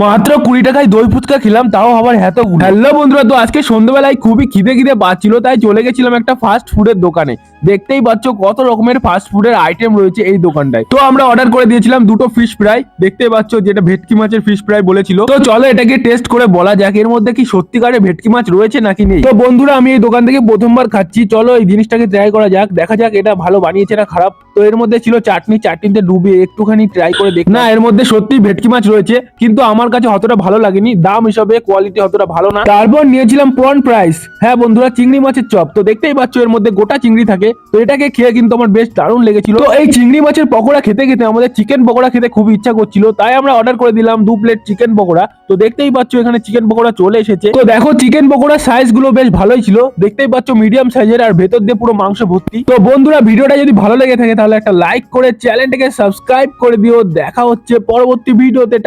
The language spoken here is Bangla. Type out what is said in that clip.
মাত্র 20 টাকায় দই ফুচকা খেলাম, তাও আবার এত। হ্যালো বন্ধুরা, তো আজকে সন্ধ্যাবেলায় খুবই খিদে খিদে পাচ্ছিল, তাই চলে গেছিলাম একটা ফাস্ট ফুডের দোকানে। দেখতেই পাচ্ছ কত রকমের ফাস্ট ফুডের আইটেম রয়েছে এই দোকানটায়। তো আমরা অর্ডার করে দিয়েছিলাম দুটো ফিশ ফ্রাই, দেখতেই পাচ্ছ যেটা ভেটকি মাছের ফিশ ফ্রাই বলেছিল। তো চলো এটাকে টেস্ট করে বলা যাক এর মধ্যে কি সত্যিকারে ভেটকি মাছ রয়েছে নাকি নেই। তো বন্ধুরা, আমি এই দোকান থেকে প্রথমবার খাচ্ছি, চলো এই জিনিসটাকে ট্রাই করা যাক, দেখা যাক এটা ভালো বানিয়েছে না খারাপ। তো এর মধ্যে ছিল চাটনি, চাটনিতে ডুবিয়ে একটুখানি ট্রাই করে দেখ। না, এর মধ্যে সত্যি ভেটকি মাছ রয়েছে, কিন্তু আমার কাছে অতটা ভালো লাগেনি, দাম হিসাবে কোয়ালিটি অতটা ভালো না। তারপর নিয়েছিলাম প্রন ফ্রাইস, হ্যাঁ বন্ধুরা, চিংড়ি মাছের চপ। তো দেখতেই পাচ্ছ এর মধ্যে গোটা চিংড়ি থাকে, তো এটাকে খেয়ে কিন্তু আমার বেশ দারুণ লেগেছিল। তো এই চিংড়ি মাছের পকোড়া খেতে খেতে আমাদের চিকেন পকোড়া খেতে খুব ইচ্ছা করছিল, তাই আমরা অর্ডার করে দিলাম 2 প্লেট চিকেন পকোড়া। তো দেখতেই পাচ্ছ এখানে চিকেন পকোড়া চলে এসেছে। তো দেখো চিকেন পকোড়ার সাইজ গুলো বেশ ভালোই ছিল, দেখতেই পাচ্ছ মিডিয়াম সাইজের, আর ভেতর দিয়ে পুরো মাংস ভর্তি। তো বন্ধুরা, ভিডিওটা যদি ভালো লেগে থাকে তাহলে একটা লাইক করে চ্যানেলটাকে সাবস্ক্রাইব করে দিও। দেখা হচ্ছে পরবর্তী ভিডিওতে।